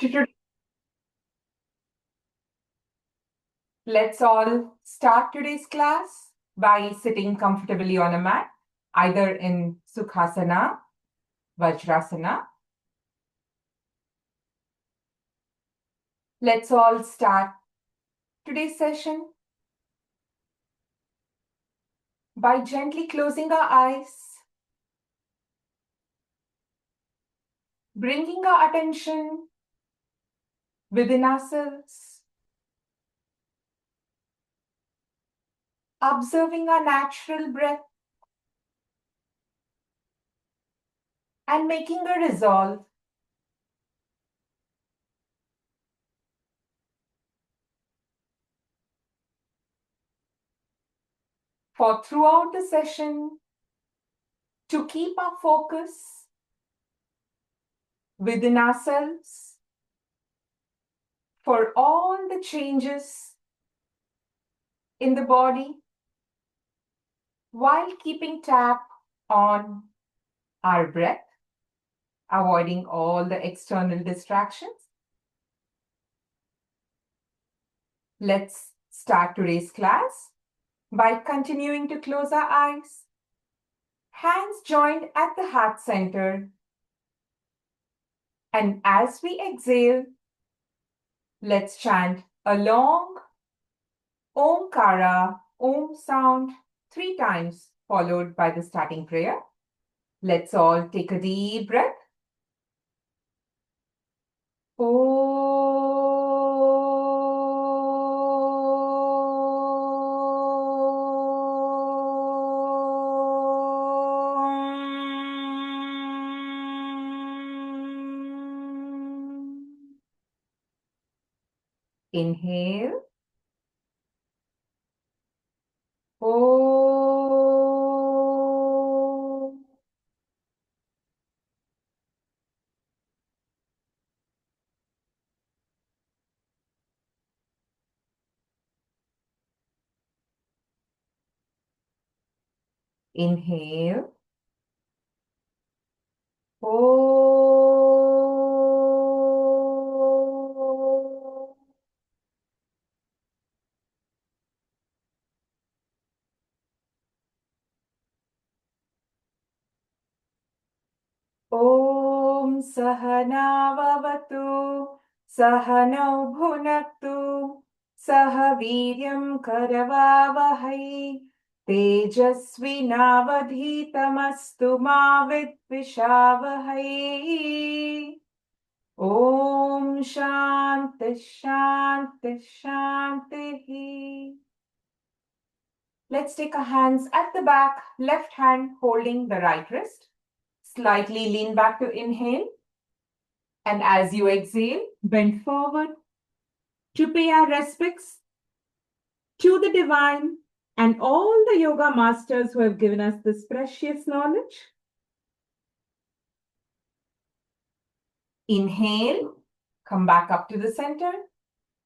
to today. Let's all start today's class by sitting comfortably on a mat, either in Sukhasana, Vajrasana. Let's all start today's session by gently closing our eyes, bringing our attention within ourselves, observing our natural breath, and making a resolve for throughout the session to keep our focus within ourselves for all the changes in the body while keeping tab on our breath, avoiding all the external distractions. Let's start today's class by continuing to close our eyes, hands joined at the heart center. And as we exhale, let's chant a long Omkara, Om sound 3 times, followed by the starting prayer. Let's all take a deep breath. Inhale. Om. Inhale. Om. Om Sahana Vavatu Sahanau Bhunaktu Saha Viryam Karavavahai Tejasvinavadhitamastu ma vidvishavahai. Om Shanti Shanti Shanti. Let's take our hands at the back, left hand holding the right wrist. Slightly lean back to inhale. And as you exhale, bend forward to pay our respects to the divine and all the yoga masters who have given us this precious knowledge. Inhale, come back up to the center.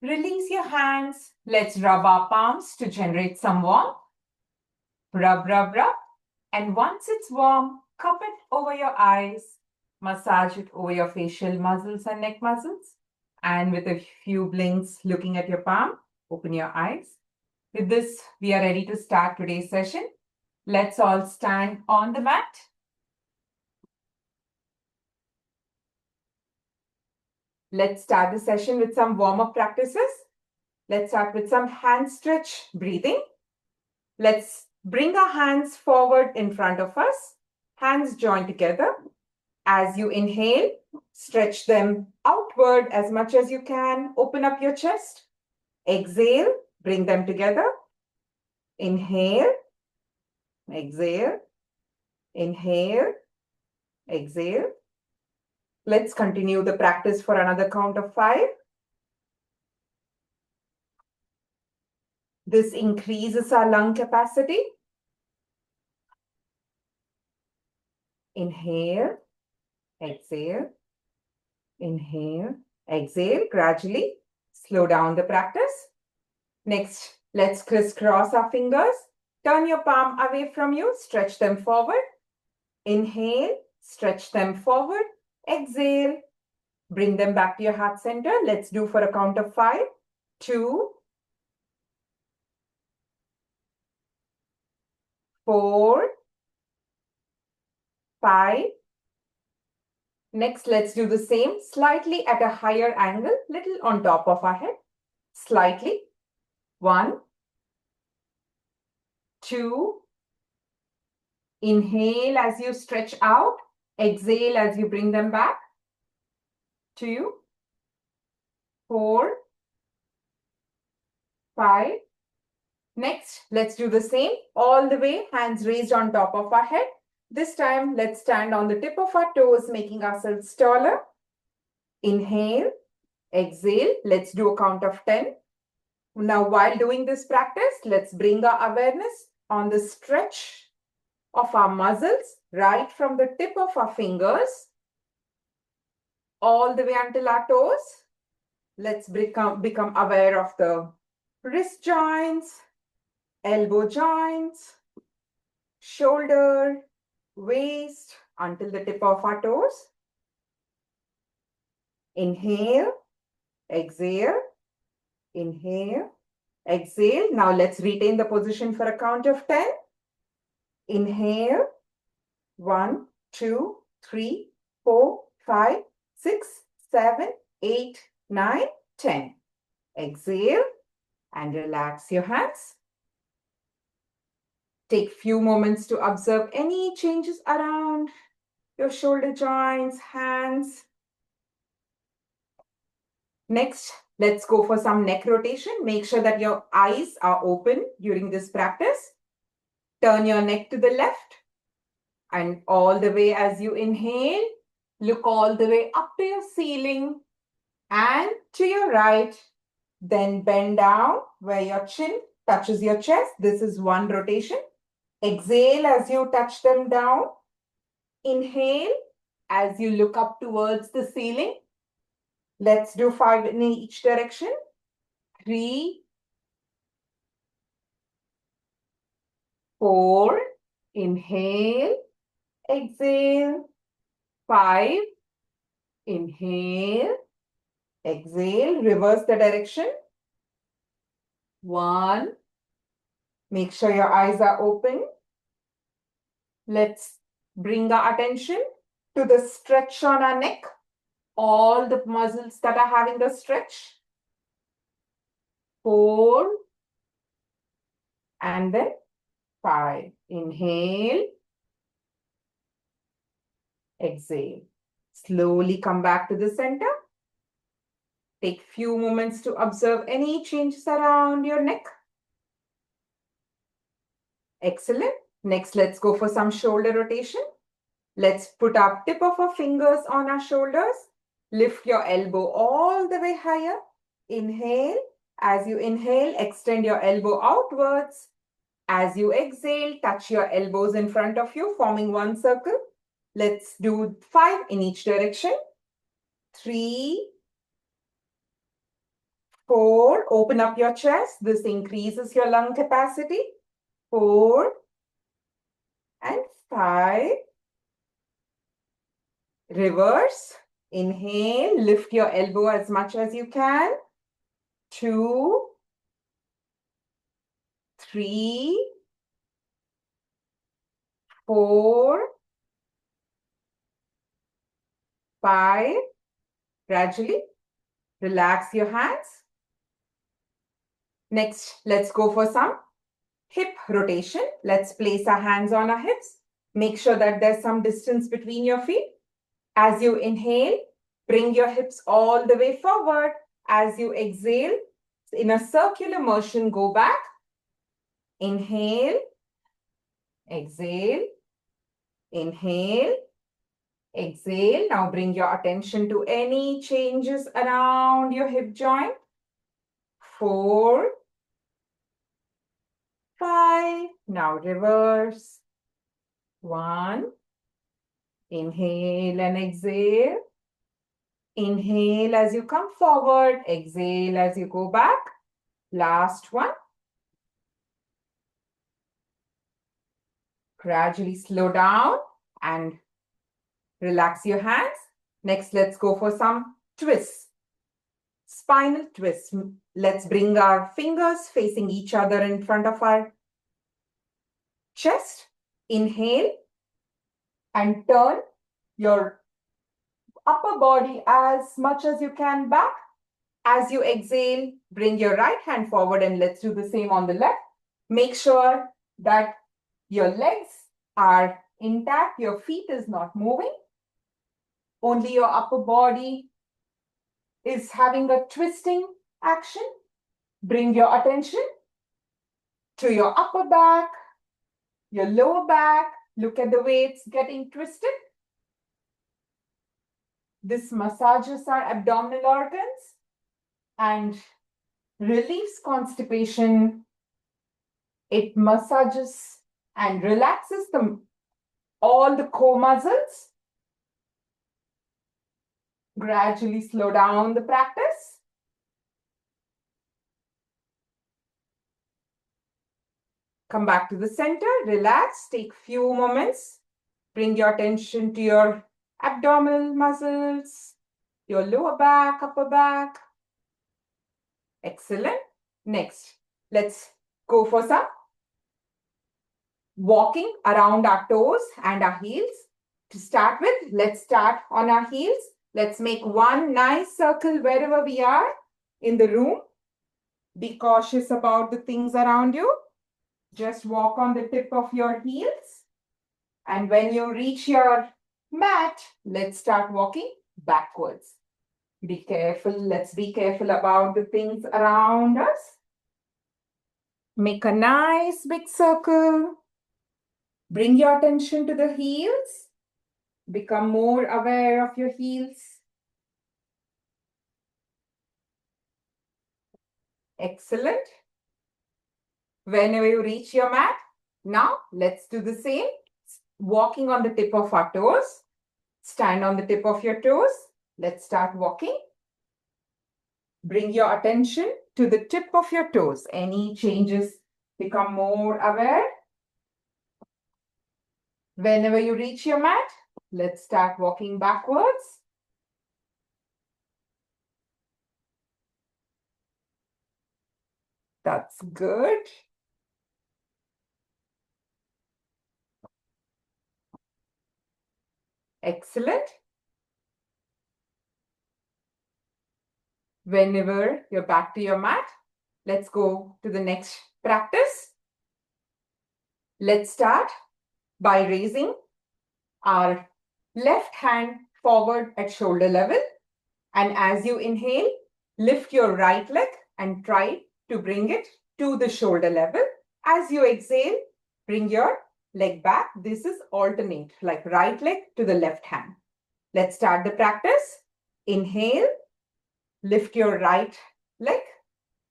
Release your hands. Let's rub our palms to generate some warmth. Rub, rub, rub. And once it's warm, cup it over your eyes. Massage it over your facial muscles and neck muscles. And with a few blinks looking at your palm, open your eyes. With this, we are ready to start today's session. Let's all stand on the mat. Let's start the session with some warm-up practices. Let's start with some hand stretch breathing. Let's bring our hands forward in front of us. Hands joined together. As you inhale, stretch them outward as much as you can. Open up your chest. Exhale, bring them together. Inhale, exhale, inhale, exhale. Let's continue the practice for another count of 5. This increases our lung capacity. Inhale, exhale, inhale, exhale. Gradually slow down the practice. Next, let's crisscross our fingers. Turn your palm away from you. Stretch them forward. Inhale, stretch them forward. Exhale. Bring them back to your heart center. Let's do for a count of 5, 2, 4, 5. Next, let's do the same, slightly at a higher angle, little on top of our head. Slightly. 1, 2. Inhale as you stretch out. Exhale as you bring them back. 2, 4, 5. Next, let's do the same all the way, hands raised on top of our head. This time, let's stand on the tip of our toes, making ourselves taller. Inhale, exhale. Let's do a count of 10. Now, while doing this practice, let's bring our awareness on the stretch of our muscles, right from the tip of our fingers all the way until our toes. Let's become aware of the wrist joints, elbow joints, shoulder, waist, until the tip of our toes. Inhale, exhale, inhale, exhale. Now let's retain the position for a count of 10. Inhale, 1, 2, 3, 4, 5, 6, 7, 8, 9, 10. Exhale and relax your hands. Take few moments to observe any changes around your shoulder joints, hands. Next, let's go for some neck rotation. Make sure that your eyes are open during this practice. Turn your neck to the left and all the way as you inhale, look all the way up to your ceiling and to your right. Then bend down where your chin touches your chest. This is one rotation. Exhale as you touch them down. Inhale as you look up towards the ceiling. Let's do 5 in each direction. 3, 4. Inhale, exhale. 5. Inhale, exhale. Reverse the direction. 1. Make sure your eyes are open. Let's bring our attention to the stretch on our neck. All the muscles that are having the stretch. 4. And then 5. Inhale. Exhale. Slowly come back to the center. Take few moments to observe any changes around your neck. Excellent. Next, let's go for some shoulder rotation. Let's put our tip of our fingers on our shoulders. Lift your elbow all the way higher. Inhale. As you inhale, extend your elbow outwards. As you exhale, touch your elbows in front of you, forming one circle. Let's do 5 in each direction. 3, 4. Open up your chest. This increases your lung capacity. 4 and 5. Reverse. Inhale. Lift your elbow as much as you can. 2, 3, 4, 5. Gradually relax your hands. Next, let's go for some hip rotation. Let's place our hands on our hips. Make sure that there's some distance between your feet. As you inhale, bring your hips all the way forward. As you exhale, in a circular motion, go back. Inhale, exhale, inhale, exhale. Now bring your attention to any changes around your hip joint. 4, 5. Now reverse. 1. Inhale and exhale. Inhale as you come forward. Exhale as you go back. Last one. Gradually slow down and relax your hands. Next, let's go for some Twist. Spinal twist. Let's bring our fingers facing each other in front of our chest. Inhale and turn your upper body as much as you can back. As you exhale, bring your right hand forward and let's do the same on the left. Make sure that your legs are intact, your feet is not moving. Only your upper body is having a twisting action. Bring your attention to your upper back, your lower back. Look at the way it's getting twisted. This massages our abdominal organs and relieves constipation. It massages and relaxes all the core muscles. Gradually slow down the practice. Come back to the center, relax, take few moments. Bring your attention to your abdominal muscles, your lower back, upper back. Excellent. Next, let's go for some walking around our toes and our heels. To start with, let's start on our heels. Let's make one nice circle wherever we are in the room. Be cautious about the things around you. Just walk on the tip of your heels. And when you reach your mat, let's start walking backwards. Be careful. Let's be careful about the things around us. Make a nice big circle. Bring your attention to the heels. Become more aware of your heels. Excellent. Whenever you reach your mat, now let's do the same. Walking on the tip of our toes. Stand on the tip of your toes. Let's start walking. Bring your attention to the tip of your toes. Any changes, become more aware. Whenever you reach your mat, let's start walking backwards. That's good. Excellent. Whenever you're back to your mat, let's go to the next practice. Let's start by raising our left hand forward at shoulder level. And as you inhale, lift your right leg and try to bring it to the shoulder level. As you exhale, bring your leg back. This is alternate, like right leg to the left hand. Let's start the practice. Inhale, lift your right leg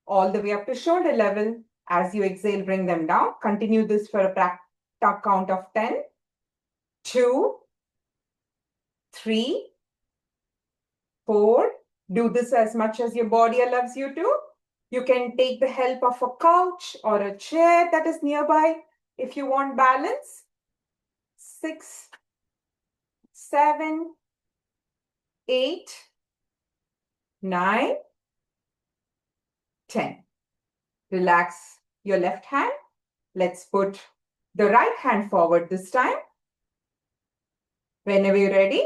all the way up to shoulder level. As you exhale, bring them down. Continue this for a count of 10, 2, 3, 4. Do this as much as your body allows you to. You can take the help of a couch or a chair that is nearby if you want balance. 6, 7, 8, 9, 10. Relax your left hand. Let's put the right hand forward this time. Whenever you're ready,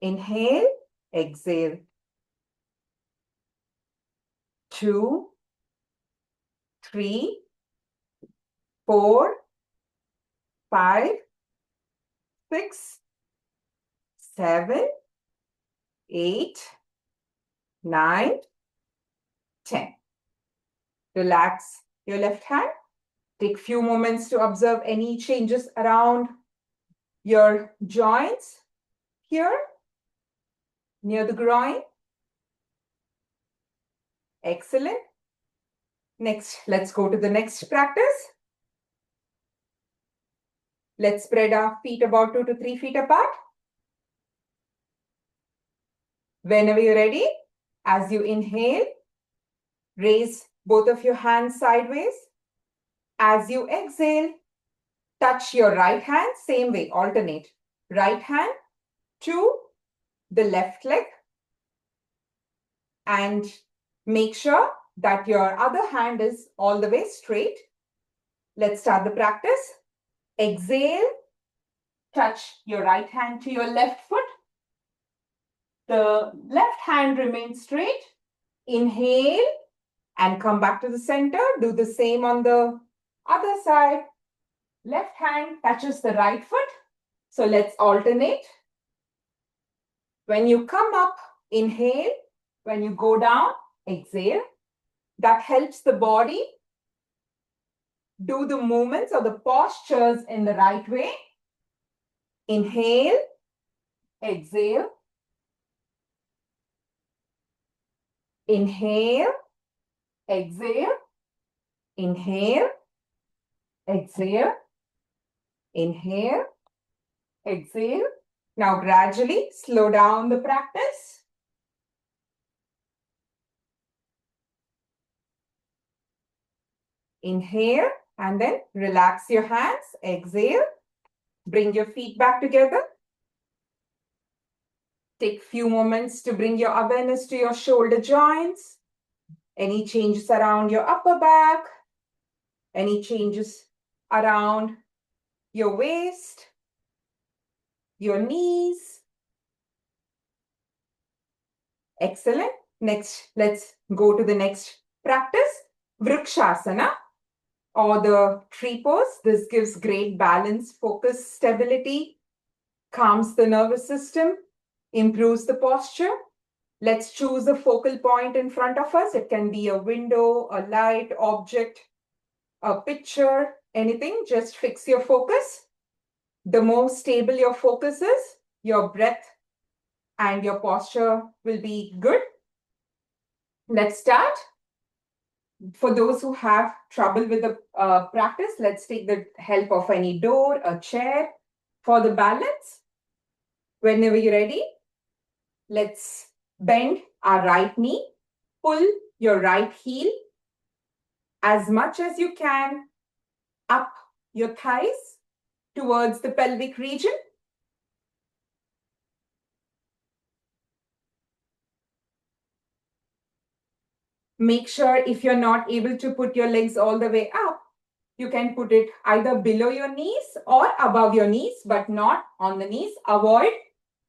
inhale, exhale. 2, 3, 4, 5, 6, 7, 8, 9, 10. Relax your left hand. Take few moments to observe any changes around your joints here, near the groin. Excellent. Next, let's go to the next practice. Let's spread our feet about 2 to 3 feet apart. Whenever you're ready, as you inhale, raise both of your hands sideways. As you exhale, touch your right hand, same way, alternate. Right hand to the left leg. and make sure that your other hand is all the way straight. Let's start the practice. Exhale. Touch your right hand to your left foot. The left hand remains straight. Inhale and come back to the center. Do the same on the other side. Left hand touches the right foot. So let's alternate. When you come up, inhale. When you go down, exhale. That helps the body do the movements or the postures in the right way. Inhale, exhale. Inhale, exhale. Inhale, exhale. Inhale, exhale. Now gradually slow down the practice. Inhale and then relax your hands. Exhale. Bring your feet back together. Take few moments to bring your awareness to your shoulder joints. Any changes around your upper back. Any changes around your waist, your knees. Excellent. Next, let's go to the next practice. Vrikshasana or the tree pose. This gives great balance, focus, stability, calms the nervous system, improves the posture. Let's choose a focal point in front of us. It can be a window, a light, object, a picture, anything. Just fix your focus. The more stable your focus is, your breath and your posture will be good. Let's start. For those who have trouble with the practice, let's take the help of any door, a chair for the balance. Whenever you're ready, let's bend our right knee, pull your right heel as much as you can up your thighs towards the pelvic region. Make sure if you're not able to put your legs all the way up, you can put it either below your knees or above your knees, but not on the knees. Avoid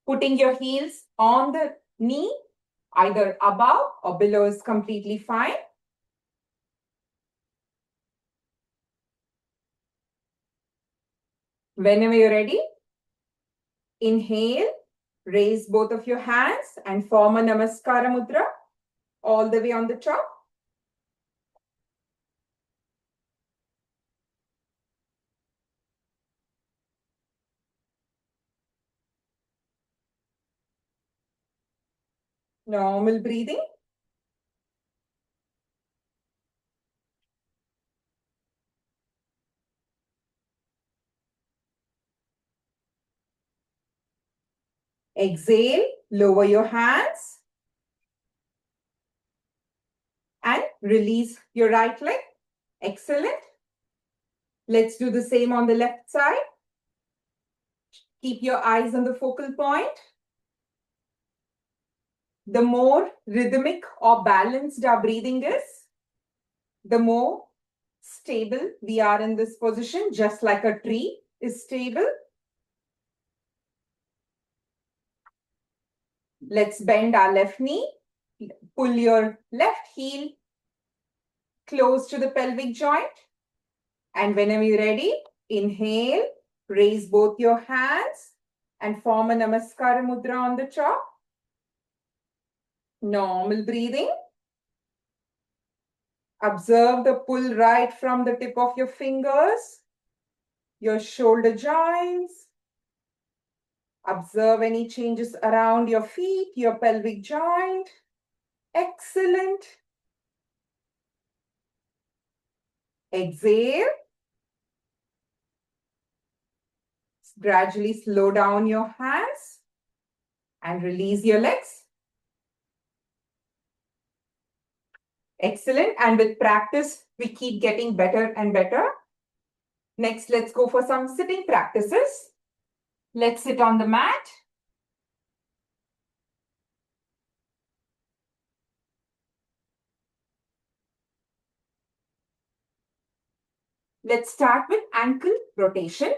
putting your heels on the knee, either above or below is completely fine. Whenever you're ready, inhale, raise both of your hands and form a Namaskara Mudra all the way on the top. Normal breathing. Exhale, lower your hands and release your right leg. Excellent. Let's do the same on the left side. Keep your eyes on the focal point. The more rhythmic or balanced our breathing is, the more stable we are in this position, just like a tree is stable. Let's bend our left knee. Pull your left heel close to the pelvic joint. And whenever you're ready, inhale, raise both your hands and form a Namaskara Mudra on the top. Normal breathing. Observe the pull right from the tip of your fingers, your shoulder joints. Observe any changes around your feet, your pelvic joint. Excellent. Exhale. Gradually slow down your hands and release your legs. Excellent. And with practice, we keep getting better and better. Next, let's go for some sitting practices. Let's sit on the mat. Let's start with ankle rotation.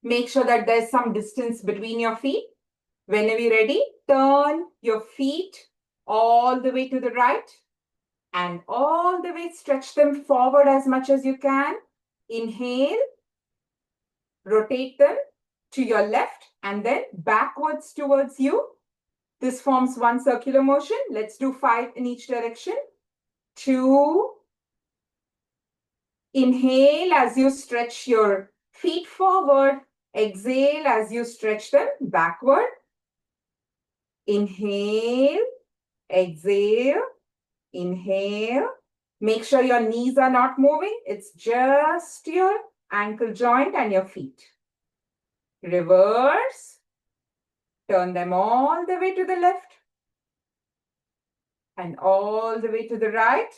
Make sure that there's some distance between your feet. Whenever you're ready, turn your feet all the way to the right and all the way stretch them forward as much as you can. Inhale, rotate them to your left and then backwards towards you. This forms one circular motion. Let's do 5 in each direction. 2. Inhale as you stretch your feet forward. Exhale as you stretch them backward. Inhale, exhale, inhale. Make sure your knees are not moving. It's just your ankle joint and your feet. Reverse. Turn them all the way to the left and all the way to the right.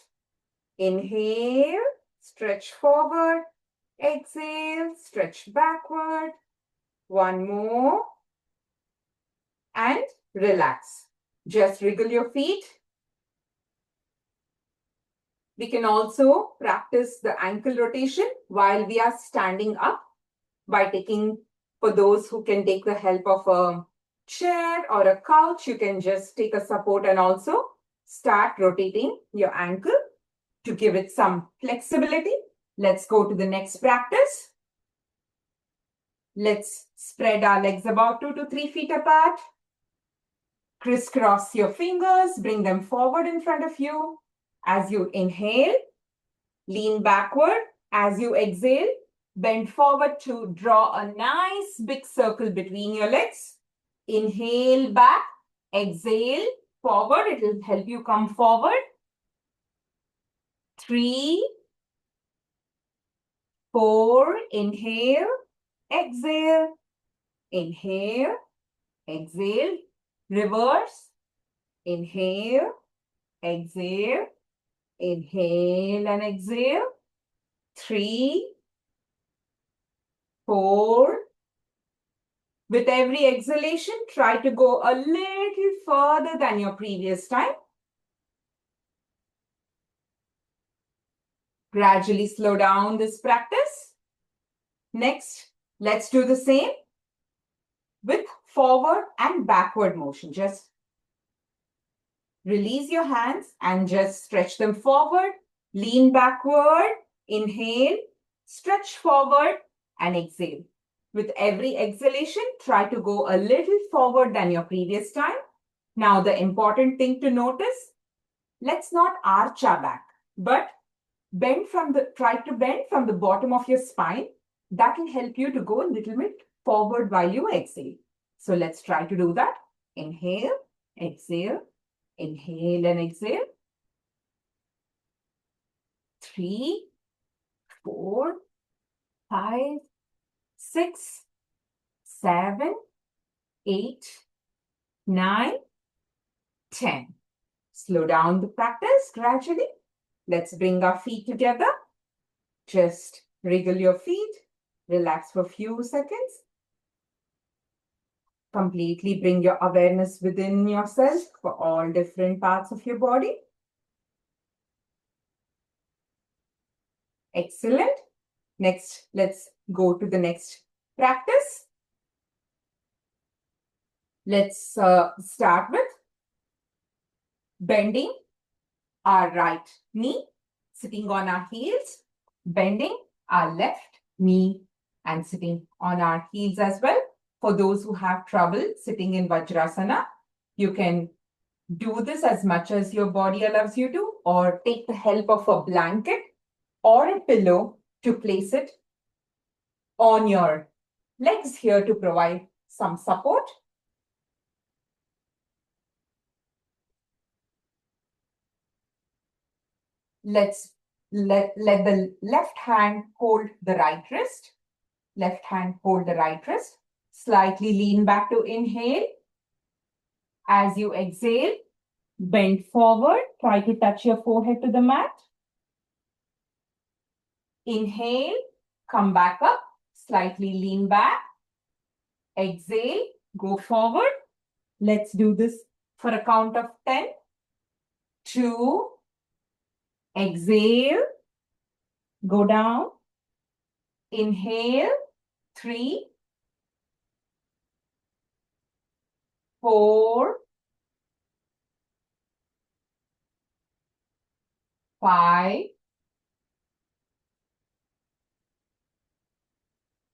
Inhale, stretch forward. Exhale, stretch backward. One more. And relax. Just wriggle your feet. We can also practice the ankle rotation while we are standing up by taking, for those who can take the help of a chair or a couch, you can just take a support and also start rotating your ankle to give it some flexibility. Let's go to the next practice. Let's spread our legs about 2 to 3 feet apart. Crisscross your fingers, bring them forward in front of you. As you inhale, lean backward. As you exhale, bend forward to draw a nice big circle between your legs. Inhale back, exhale forward. It will help you come forward. 3, 4, inhale, exhale, inhale, exhale, reverse, inhale, exhale, inhale and exhale. 3, 4. With every exhalation, try to go a little further than your previous time. Gradually slow down this practice. Next, let's do the same with forward and backward motion. Just release your hands and just stretch them forward. Lean backward, inhale, stretch forward and exhale. With every exhalation, try to go a little forward than your previous time. Now, the important thing to notice, let's not arch our back, but try to bend from the bottom of your spine. That will help you to go a little bit forward while you exhale. So let's try to do that. Inhale, exhale, inhale and exhale. 3, 4, 5, 6, 7, 8, 9, 10. Slow down the practice gradually. Let's bring our feet together. Just wriggle your feet. Relax for a few seconds. Completely bring your awareness within yourself for all different parts of your body. Excellent. Next, let's go to the next practice. Let's start with bending our right knee, sitting on our heels, bending our left knee and sitting on our heels as well. For those who have trouble sitting in Vajrasana, you can do this as much as your body allows you to, or take the help of a blanket or a pillow to place it on your legs here to provide some support. Let's let the left hand hold the right wrist. Left hand hold the right wrist. Slightly lean back to inhale. As you exhale, bend forward. Try to touch your forehead to the mat. Inhale, come back up. Slightly lean back. Exhale, go forward. Let's do this for a count of 10. 2. Exhale. Go down. Inhale, 3, 4, 5,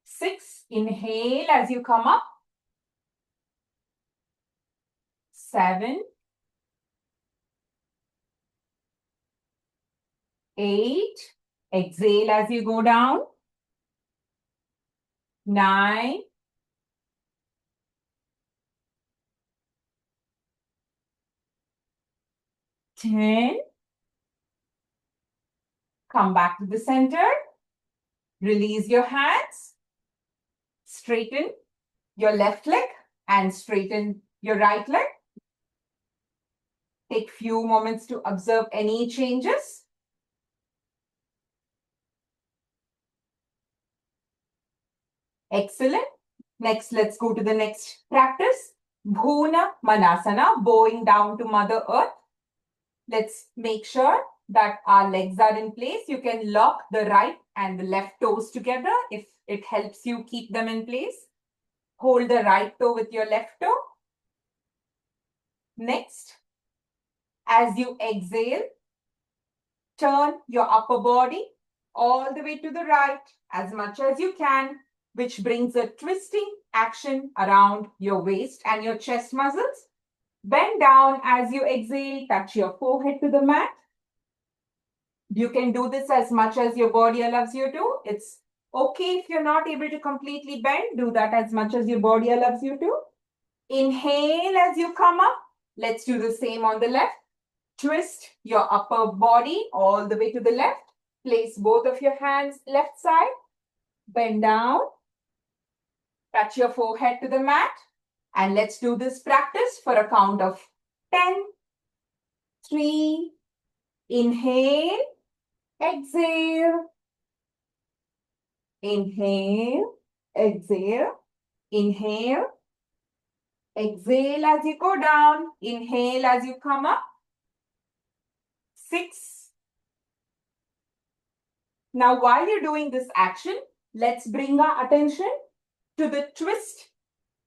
6. Inhale as you come up. 7, 8. Exhale as you go down. 9, 10. Come back to the center. Release your hands. Straighten your left leg and straighten your right leg. Take few moments to observe any changes. Excellent. Next, let's go to the next practice. Bhuna Manasana, bowing down to Mother Earth. Let's make sure that our legs are in place. You can lock the right and the left toes together if it helps you keep them in place. Hold the right toe with your left toe. Next, as you exhale, turn your upper body all the way to the right as much as you can, which brings a twisting action around your waist and your chest muscles. Bend down as you exhale, touch your forehead to the mat. You can do this as much as your body allows you to. It's okay if you're not able to completely bend, do that as much as your body allows you to. Inhale as you come up. Let's do the same on the left. Twist your upper body all the way to the left. Place both of your hands left side. Bend down. Touch your forehead to the mat. And let's do this practice for a count of 10, 3, inhale, exhale, inhale, exhale, inhale, exhale as you go down, inhale as you come up. 6. Now, while you're doing this action, let's bring our attention to the twist.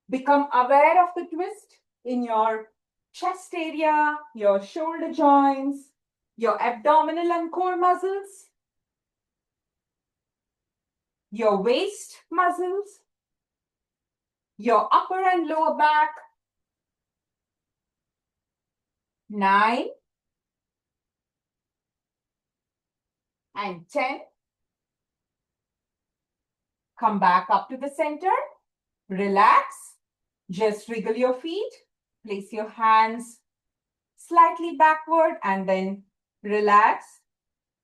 Become aware of the twist in your chest area, your shoulder joints, your abdominal and core muscles, your waist muscles, your upper and lower back. 9 and 10. Come back up to the center. Relax. Just wriggle your feet. Place your hands slightly backward and then relax.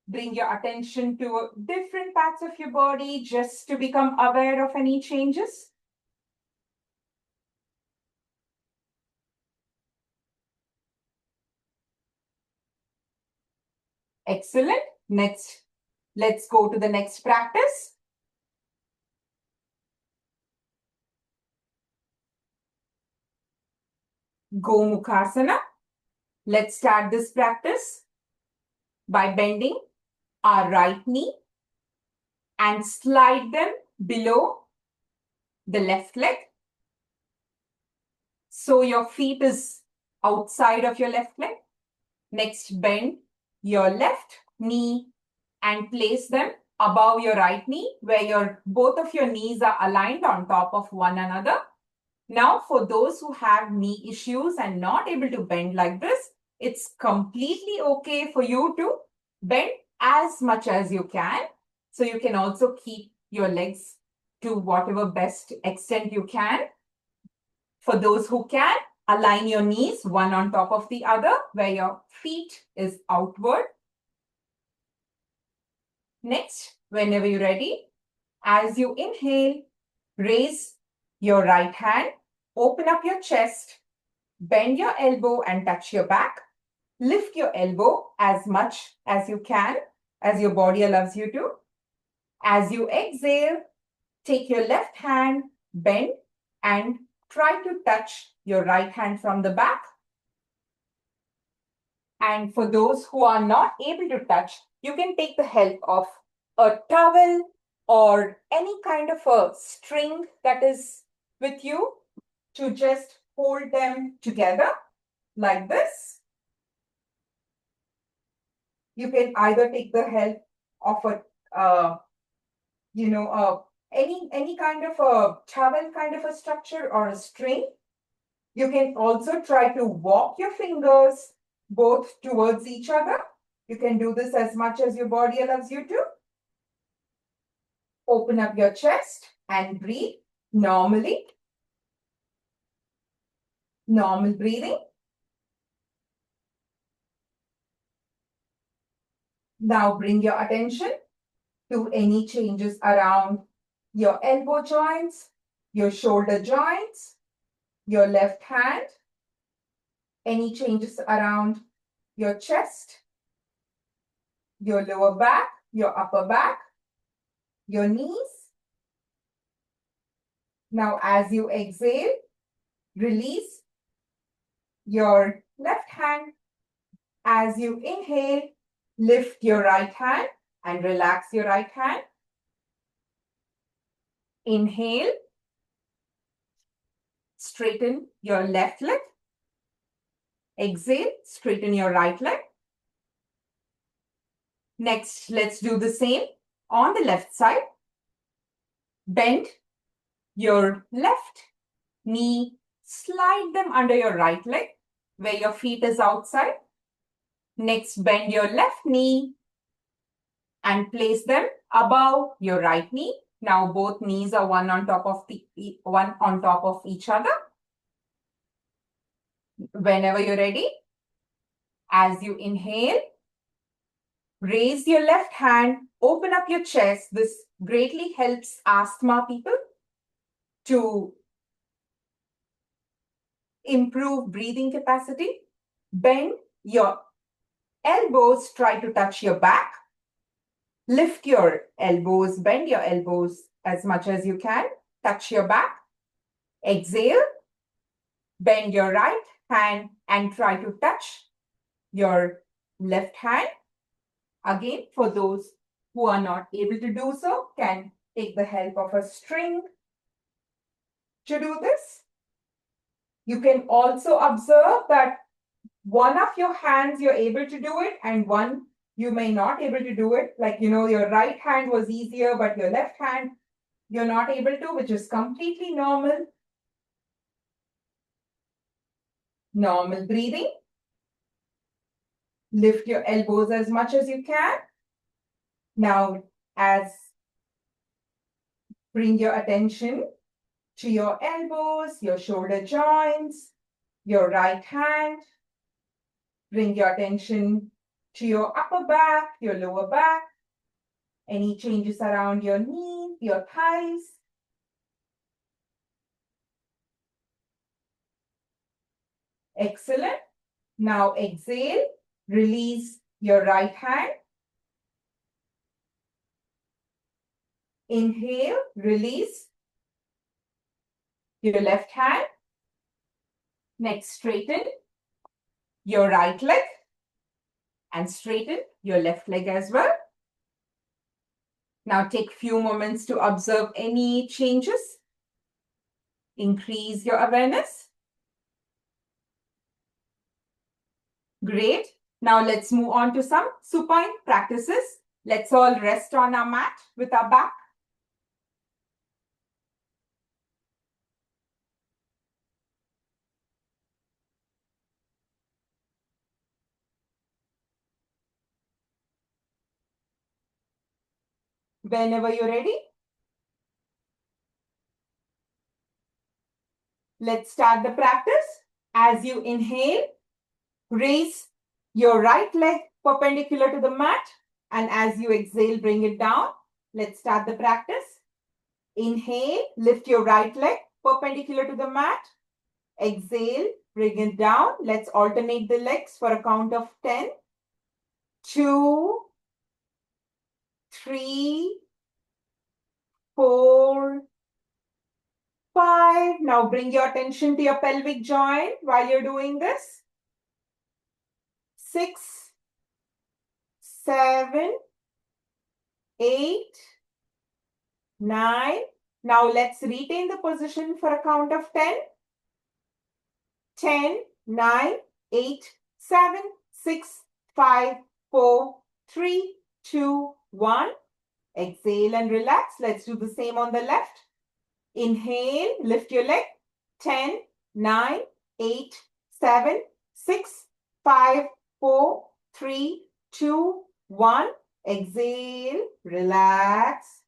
Bring your attention to different parts of your body just to become aware of any changes. Excellent. Next, let's go to the next practice. Gomukhasana. Let's start this practice by bending our right knee and slide them below the left leg. So your feet is outside of your left leg. Next, bend your left knee and place them above your right knee where both of your knees are aligned on top of one another. Now, for those who have knee issues and not able to bend like this, it's completely okay for you to bend as much as you can. So you can also keep your legs to whatever best extent you can. For those who can, align your knees one on top of the other where your feet is outward. Next, whenever you're ready, as you inhale, raise your right hand, open up your chest, bend your elbow and touch your back. Lift your elbow as much as you can, as your body allows you to. As you exhale, take your left hand, bend, and try to touch your right hand from the back. And for those who are not able to touch, you can take the help of a towel or any kind of a string that is with you to just hold them together like this. You can either take the help of any kind of a towel kind of a structure or a string. You can also try to walk your fingers both towards each other. You can do this as much as your body allows you to. Open up your chest and breathe normally. Normal breathing. Now bring your attention to any changes around your elbow joints, your shoulder joints, your left hand, any changes around your chest, your lower back, your upper back, your knees. Now, as you exhale, release your left hand. As you inhale, lift your right hand and relax your right hand. Inhale, straighten your left leg. Exhale, straighten your right leg. Next, let's do the same on the left side. Bend your left knee, slide them under your right leg where your feet is outside. Next, bend your left knee and place them above your right knee. Now both knees are one on top of each other. Whenever you're ready, as you inhale, raise your left hand, open up your chest. This greatly helps asthma people to improve breathing capacity. Bend your elbows, try to touch your back. Lift your elbows, bend your elbows as much as you can. Touch your back. Exhale. Bend your right hand and try to touch your left hand. Again, for those who are not able to do so, can take the help of a string to do this. You can also observe that one of your hands you're able to do it and one you may not able to do it. Like, your right hand was easier, but your left hand you're not able to, which is completely normal. Normal breathing. Lift your elbows as much as you can. Now, bring your attention to your elbows, your shoulder joints, your right hand. Bring your attention to your upper back, your lower back, any changes around your knees, your thighs. Excellent. Now exhale, release your right hand. Inhale, release your left hand. Next, straighten your right leg and straighten your left leg as well. Now take a few moments to observe any changes. Increase your awareness. Great. Now let's move on to some supine practices. Let's all rest on our mat with our back. Whenever you're ready, let's start the practice. As you inhale, raise your right leg perpendicular to the mat. And as you exhale, bring it down. Let's start the practice. Inhale, lift your right leg perpendicular to the mat. Exhale, bring it down. Let's alternate the legs for a count of 10. 2, 3, 4, 5. Now bring your attention to your pelvic joint while you're doing this. 6, 7, 8, 9. Now let's retain the position for a count of 10. 10, 9, 8, 7, 6, 5, 4, 3, 2, 1. Exhale and relax. Let's do the same on the left. Inhale, lift your leg. 10, 9, 8, 7, 6, 5, 4, 3, 2, 1. Exhale, relax.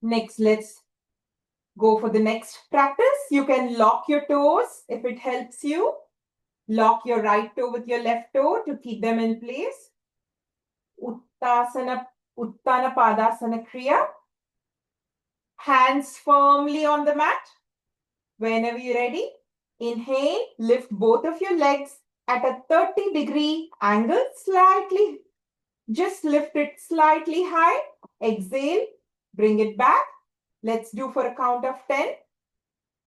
Next, let's go for the next practice. You can lock your toes if it helps you. Lock your right toe with your left toe to keep them in place. Uttana Padasana Kriya. Hands firmly on the mat. Whenever you're ready, inhale, lift both of your legs at a 30-degree angle, slightly. Just lift it slightly high. Exhale, bring it back. Let's do for a count of 10.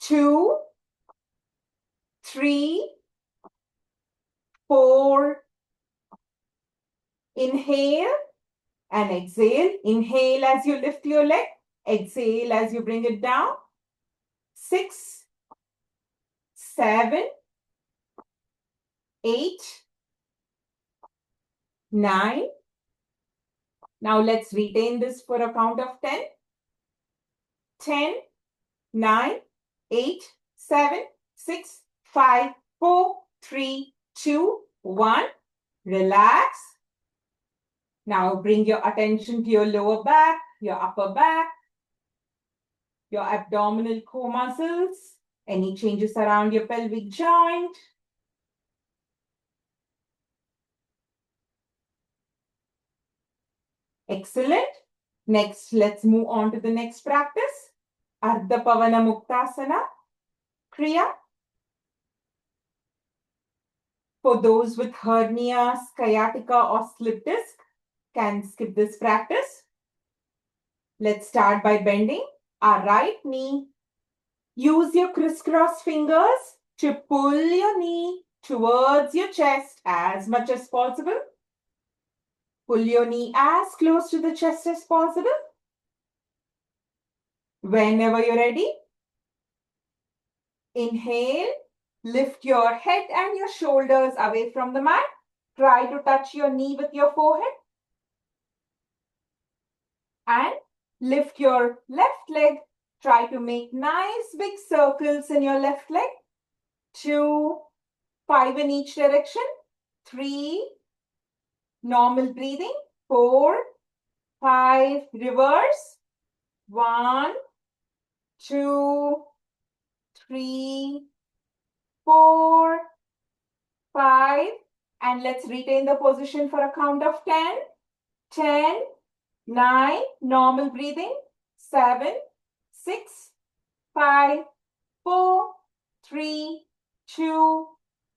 2, 3, 4. Inhale and exhale. Inhale as you lift your leg. Exhale as you bring it down. 6, 7, 8, 9. Now let's retain this for a count of 10. 10, 9, 8, 7, 6, 5, 4, 3, 2, 1. Relax. Now bring your attention to your lower back, your upper back, your abdominal core muscles, any changes around your pelvic joint. Excellent. Next, let's move on to the next practice. Ardha Pavana Muktasana Kriya. For those with hernia, sciatica, or slip disc, can skip this practice. Let's start by bending our right knee. Use your crisscross fingers to pull your knee towards your chest as much as possible. Pull your knee as close to the chest as possible. Whenever you're ready, inhale, lift your head and your shoulders away from the mat. Try to touch your knee with your forehead. And lift your left leg. Try to make nice big circles in your left leg. 2, 5 in each direction. 3, normal breathing. 4, 5, reverse. 1, 2, 3, 4, 5. And let's retain the position for a count of 10. 10, 9, normal breathing. 7, 6, 5, 4, 3, 2,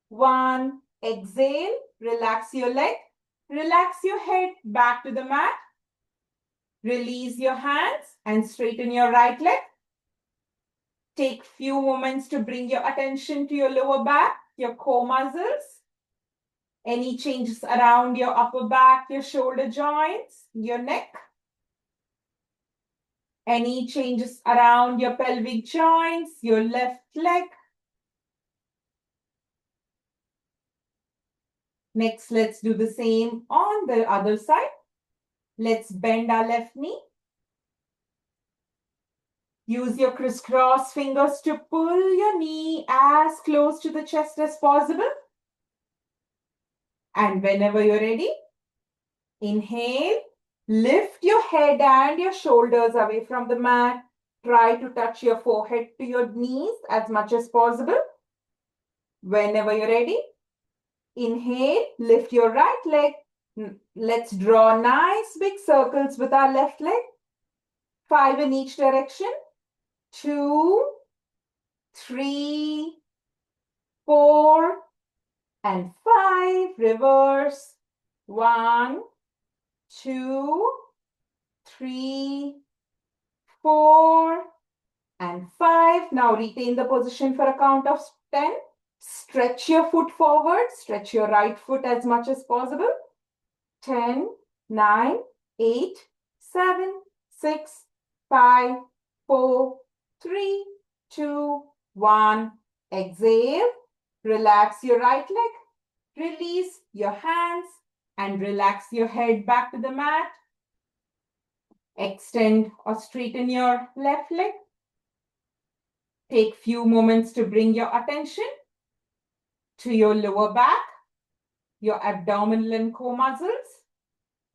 1. Exhale, relax your leg. Relax your head back to the mat. Release your hands and straighten your right leg. Take few moments to bring your attention to your lower back, your core muscles. Any changes around your upper back, your shoulder joints, your neck. Any changes around your pelvic joints, your left leg. Next, let's do the same on the other side. Let's bend our left knee. Use your crisscross fingers to pull your knee as close to the chest as possible. And whenever you're ready, inhale, lift your head and your shoulders away from the mat. Try to touch your forehead to your knees as much as possible. Whenever you're ready, inhale, lift your right leg. Let's draw nice big circles with our left leg. 5 in each direction. 2, 3, 4, and 5. Reverse. 1, 2, 3, 4, and 5. Now retain the position for a count of 10. Stretch your foot forward. Stretch your right foot as much as possible. 10, 9, 8, 7, 6, 5, 4, 3, 2, 1. Exhale. Relax your right leg. Release your hands and relax your head back to the mat. Extend or straighten your left leg. Take few moments to bring your attention to your lower back, your abdominal and core muscles.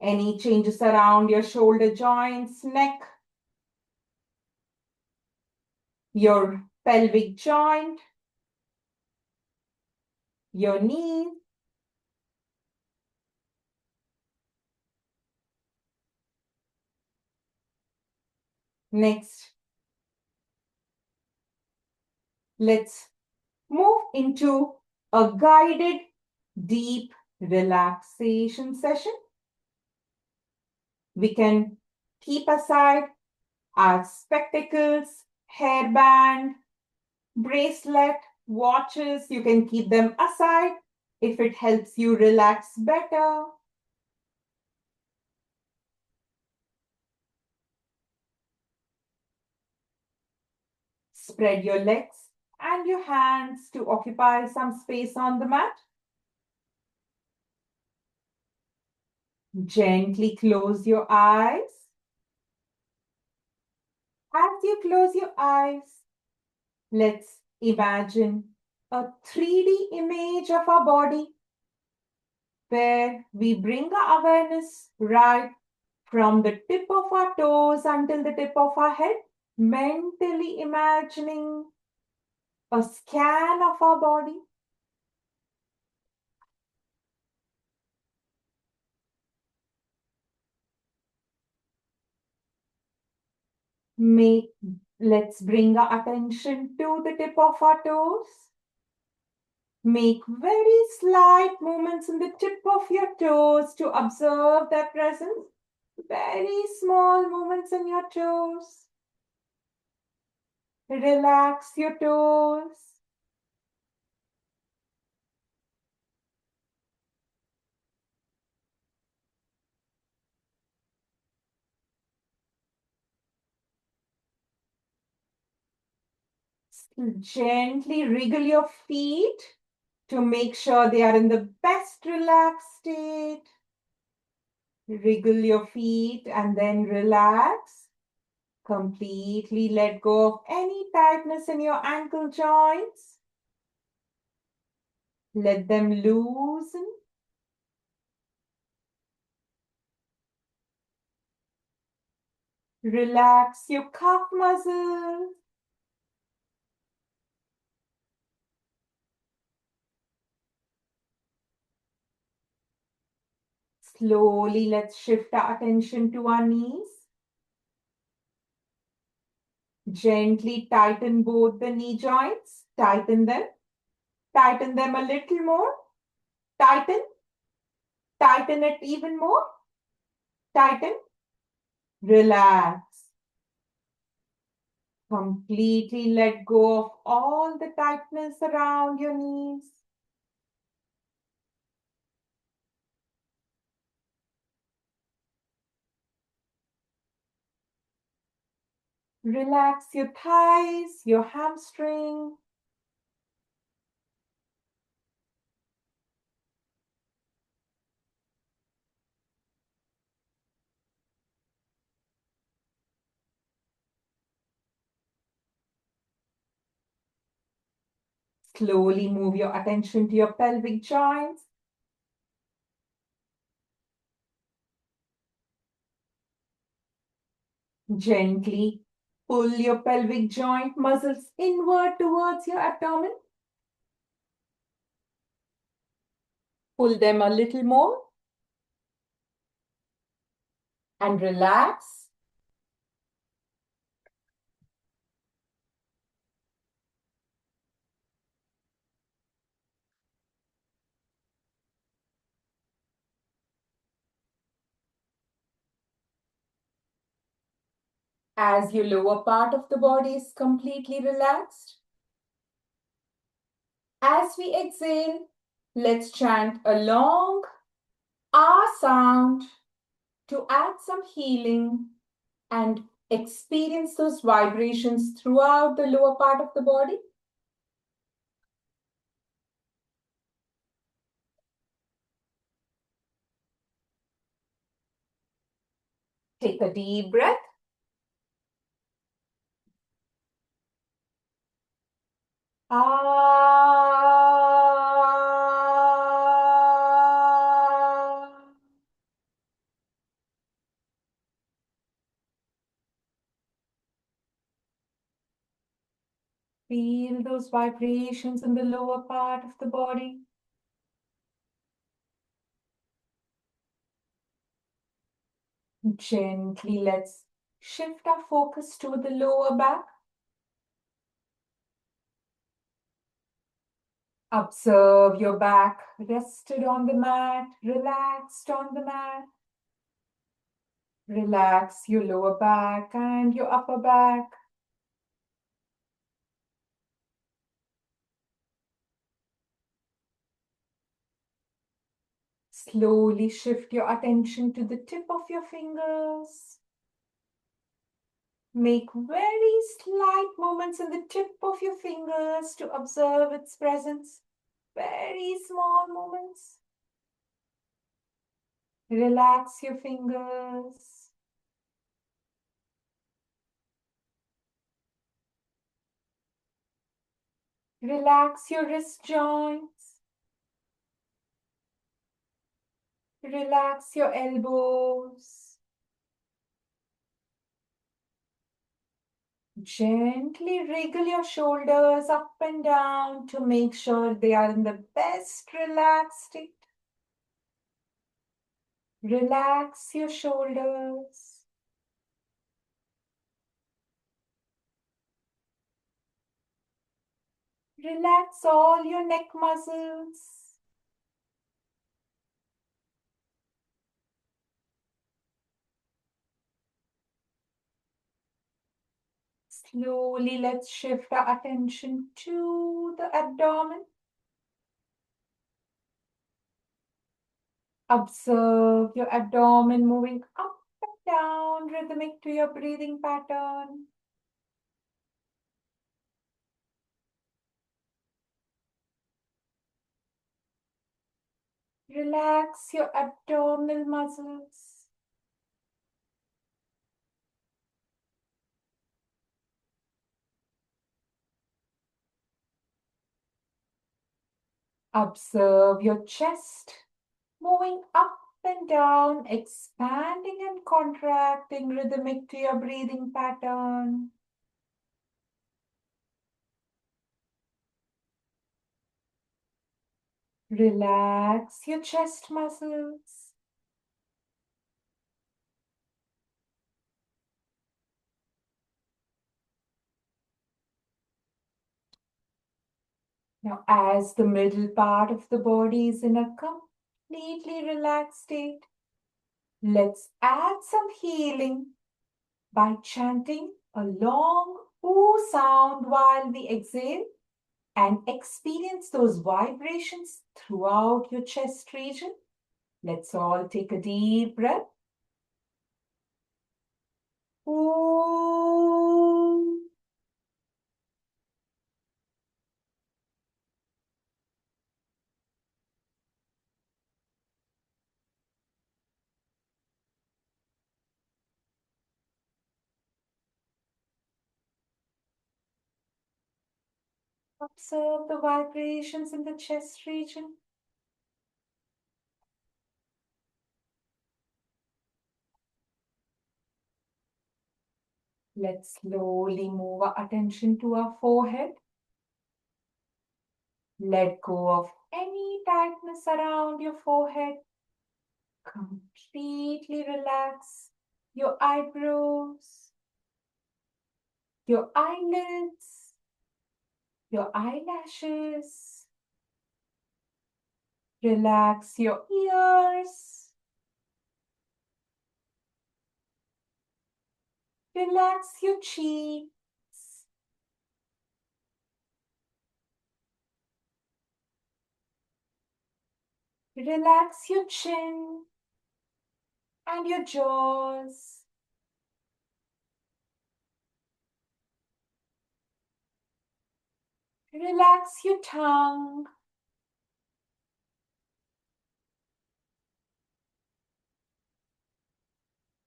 Any changes around your shoulder joints, neck, your pelvic joint, your knee. Next, let's move into a guided deep relaxation session. We can keep aside our spectacles, hairband, bracelet, watches. You can keep them aside if it helps you relax better. Spread your legs and your hands to occupy some space on the mat. Gently close your eyes. As you close your eyes, let's imagine a 3D image of our body where we bring our awareness right from the tip of our toes until the tip of our head, mentally imagining a scan of our body. Let's bring our attention to the tip of our toes. Make very slight movements in the tip of your toes to observe their presence. Very small movements in your toes. Relax your toes. Gently wriggle your feet to make sure they are in the best relaxed state. Wriggle your feet and then relax. Completely let go of any tightness in your ankle joints. Let them loosen. Relax your calf muscles. Slowly, let's shift our attention to our knees. Gently tighten both the knee joints. Tighten them. Tighten them a little more. Tighten. Tighten it even more. Tighten. Relax. Completely let go of all the tightness around your knees. Relax your thighs, your hamstring. Slowly move your attention to your pelvic joints. Gently pull your pelvic joint muscles inward towards your abdomen. Pull them a little more. And relax. As your lower part of the body is completely relaxed. As we exhale, let's chant a long R sound to add some healing and experience those vibrations throughout the lower part of the body. Take a deep breath. Feel those vibrations in the lower part of the body. Gently, let's shift our focus to the lower back. Observe your back rested on the mat, relaxed on the mat. Relax your lower back and your upper back. Slowly shift your attention to the tip of your fingers. Make very slight movements in the tip of your fingers to observe its presence. Very small movements. Relax your fingers. Relax your wrist joints. Relax your elbows. Gently wriggle your shoulders up and down to make sure they are in the best relaxed state. Relax your shoulders. Relax all your neck muscles. Slowly, let's shift our attention to the abdomen. Observe your abdomen moving up and down, rhythmic to your breathing pattern. Relax your abdominal muscles. Observe your chest moving up and down, expanding and contracting, rhythmic to your breathing pattern. Relax your chest muscles. Now, as the middle part of the body is in a completely relaxed state, let's add some healing by chanting a long ooh sound while we exhale and experience those vibrations throughout your chest region. Let's all take a deep breath. Ooh. Observe the vibrations in the chest region. Let's slowly move our attention to our forehead. Let go of any tightness around your forehead. Completely relax your eyebrows, your eyelids, your eyelashes. Relax your ears. Relax your cheeks. Relax your chin. and your jaws. Relax your tongue.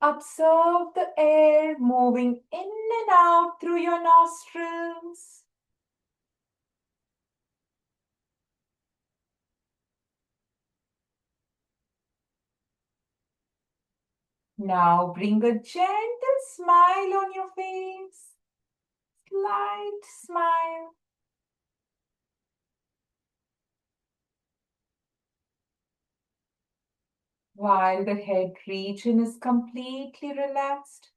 Observe the air moving in and out through your nostrils. Now bring a gentle smile on your face. Slight smile. While the head region is completely relaxed,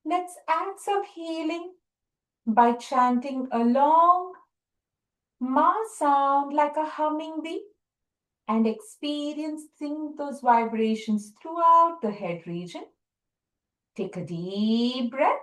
let's add some healing by chanting a long ma sound like a humming bee and experiencing those vibrations throughout the head region. Take a deep breath.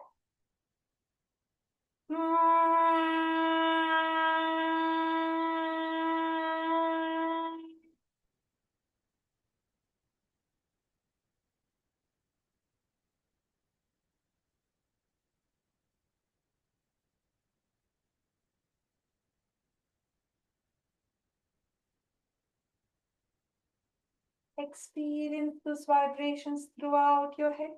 Experience those vibrations throughout your head.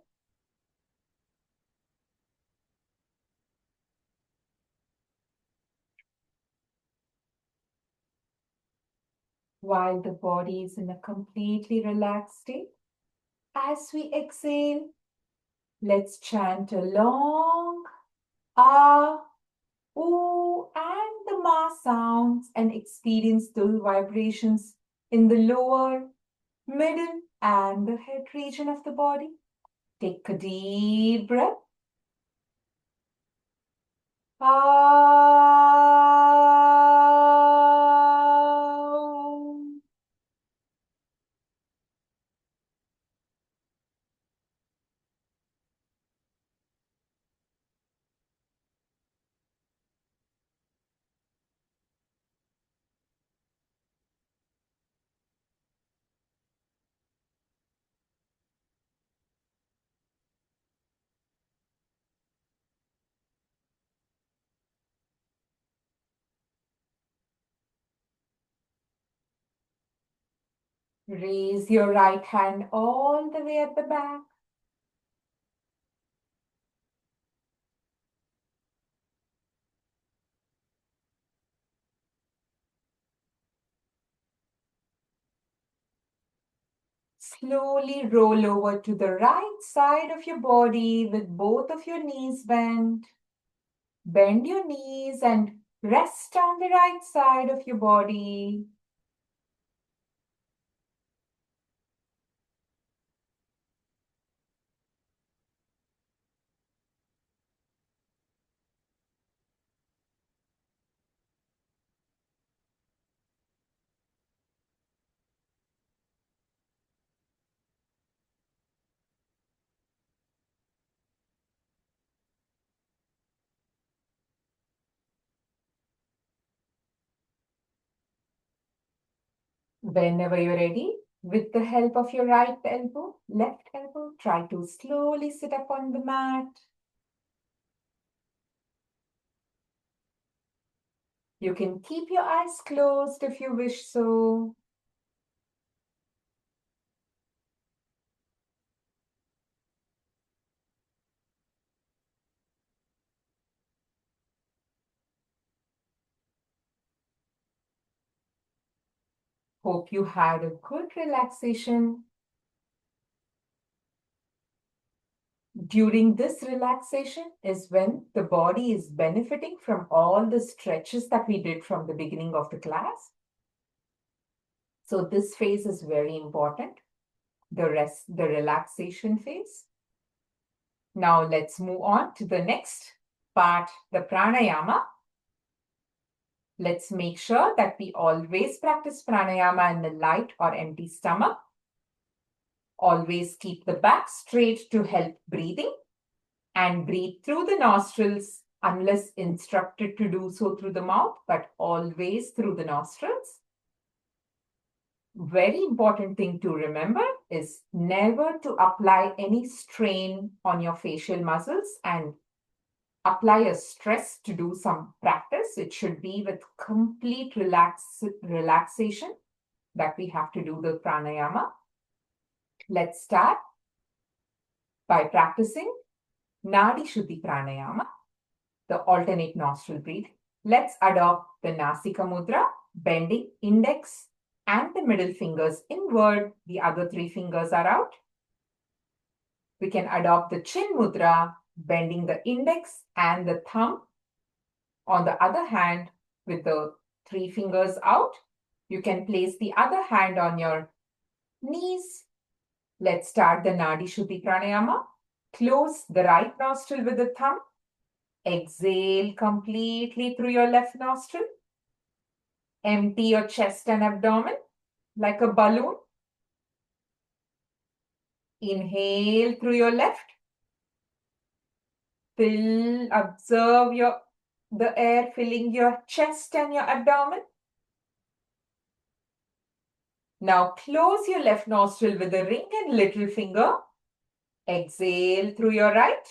While the body is in a completely relaxed state, as we exhale, let's chant a long ah, ooh, and the ma sounds and experience those vibrations in the lower, middle, and the head region of the body. Take a deep breath. Ah. Raise your right hand all the way at the back. Slowly roll over to the right side of your body with both of your knees bent. Bend your knees and rest on the right side of your body. Whenever you're ready, with the help of your right elbow, left elbow, try to slowly sit up on the mat. You can keep your eyes closed if you wish so. Hope you had a good relaxation. During this relaxation is when the body is benefiting from all the stretches that we did from the beginning of the class. So this phase is very important, the relaxation phase. Now let's move on to the next part, the pranayama. Let's make sure that we always practice pranayama in the light or empty stomach. Always keep the back straight to help breathing and breathe through the nostrils unless instructed to do so through the mouth, but always through the nostrils. Very important thing to remember is never to apply any strain on your facial muscles and apply a stress to do some practice. It should be with complete relaxation that we have to do the pranayama. Let's start by practicing Nadi Shuddhi Pranayama, the alternate nostril breathing. Let's adopt the Nasika Mudra, bending index and the middle fingers inward. The other three fingers are out. We can adopt the Chin Mudra, bending the index and the thumb. On the other hand, with the three fingers out, you can place the other hand on your knees. Let's start the Nadi Shuddhi Pranayama. Close the right nostril with the thumb. Exhale completely through your left nostril. Empty your chest and abdomen like a balloon. Inhale through your left. Observe the air filling your chest and your abdomen. Now close your left nostril with the ring and little finger. Exhale through your right.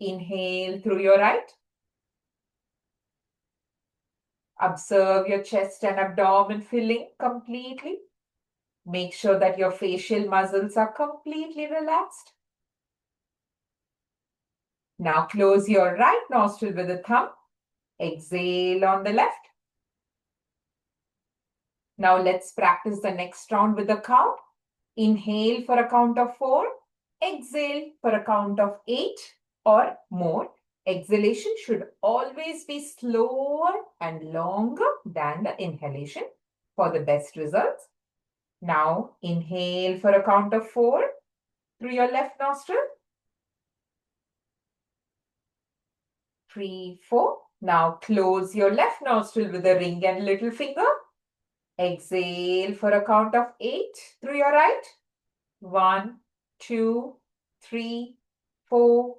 Inhale through your right. Observe your chest and abdomen filling completely. Make sure that your facial muscles are completely relaxed. Now close your right nostril with the thumb. Exhale on the left. Now let's practice the next round with the count. Inhale for a count of 4. Exhale for a count of 8 or more. Exhalation should always be slower and longer than the inhalation for the best results. Now inhale for a count of 4 through your left nostril. 3, 4. Now close your left nostril with the ring and little finger. Exhale for a count of 8 through your right. 1, 2, 3, 4,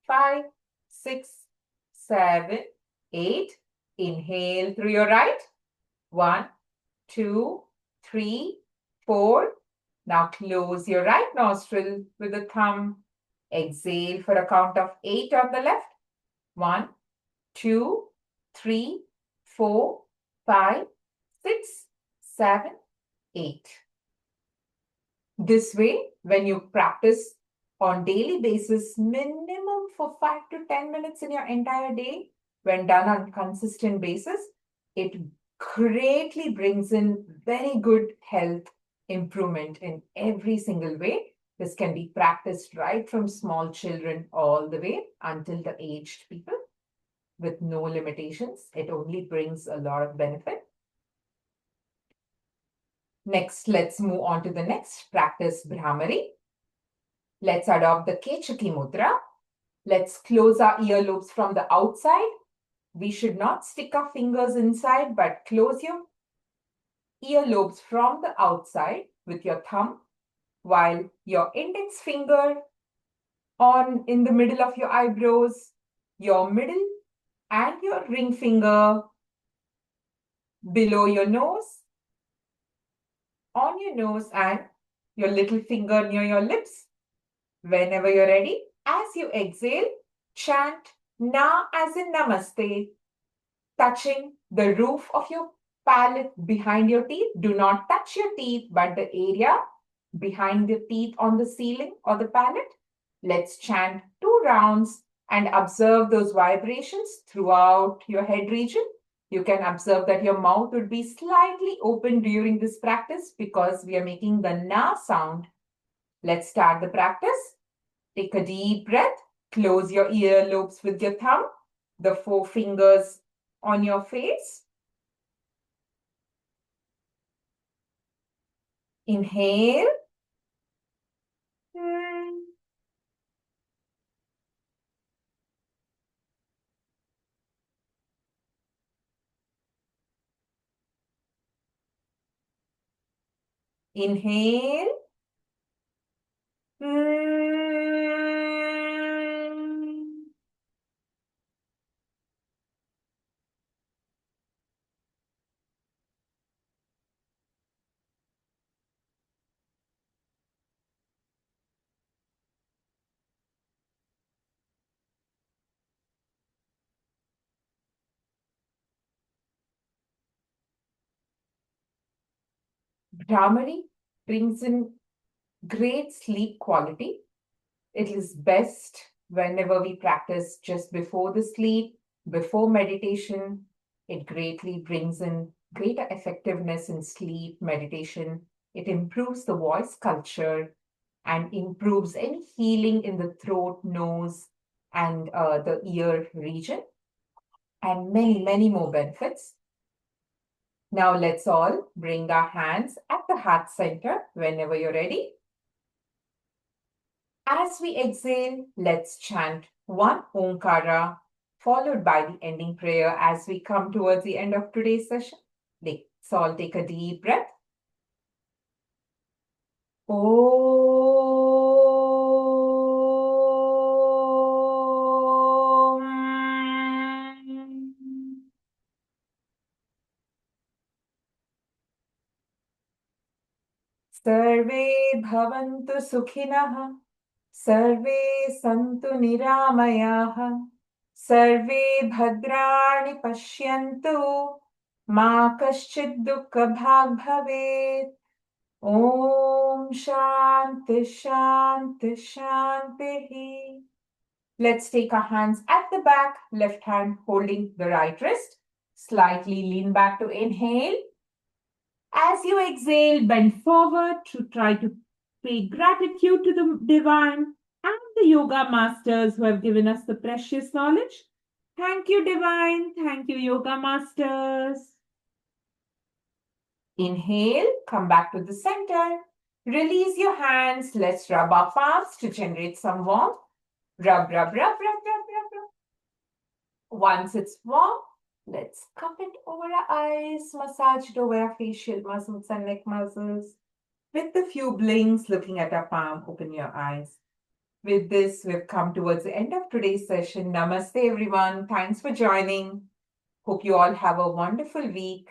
5, 6, 7, 8. Inhale through your right. 1, 2, 3, 4. Now close your right nostril with the thumb. Exhale for a count of 8 on the left. 1, 2, 3, 4, 5, 6, 7, 8. This way, when you practice on daily basis, minimum for 5 to 10 minutes in your entire day, when done on consistent basis, it greatly brings in very good health improvement in every single way. This can be practiced right from small children all the way until the aged people with no limitations. It only brings a lot of benefit. Next, let's move on to the next practice, Bhramari. Let's adopt the Kechaki Mudra. Let's close our earlobes from the outside. We should not stick our fingers inside, but close your earlobes from the outside with your thumb, while your index finger in the middle of your eyebrows, your middle and your ring finger below your nose, on your nose, and your little finger near your lips. Whenever you're ready, as you exhale, chant Na as in Namaste, touching the roof of your palate behind your teeth. Do not touch your teeth, but the area behind the teeth on the ceiling or the palate. Let's chant 2 rounds and observe those vibrations throughout your head region. You can observe that your mouth would be slightly open during this practice because we are making the Na sound. Let's start the practice. Take a deep breath. Close your earlobes with your thumb, the 4 fingers on your face. Inhale. Inhale. Bhramari brings in great sleep quality. It is best whenever we practice just before the sleep, before meditation. It greatly brings in greater effectiveness in sleep, meditation. It improves the voice culture and improves any healing in the throat, nose, and the ear region, and many, many more benefits. Now let's all bring our hands at the heart center whenever you're ready. As we exhale, let's chant one Omkara, followed by the ending prayer as we come towards the end of today's session. Let's all take a deep breath. Om. सर्वे भवन्तु सुखिनः सर्वे सन्तु निरामयाः सर्वे भद्राणि पश्यन्तु मा कश्चित् दुःखभाग् भवेत् ॐ शान्ति शान्ति शान्तिः. Let's take our hands at the back, left hand holding the right wrist. Slightly lean back to inhale. As you exhale, bend forward to try to pay gratitude to the divine and the yoga masters who have given us the precious knowledge. Thank you, divine. Thank you, yoga masters. Inhale, come back to the center. Release your hands. Let's rub our palms to generate some warmth. Rub, rub, rub, rub, rub, rub, rub. Once it's warm, let's cup it over our eyes, massage it over our facial muscles and neck muscles. With a few blinks, looking at our palm, open your eyes. With this, we've come towards the end of today's session. Namaste, everyone. Thanks for joining. Hope you all have a wonderful week.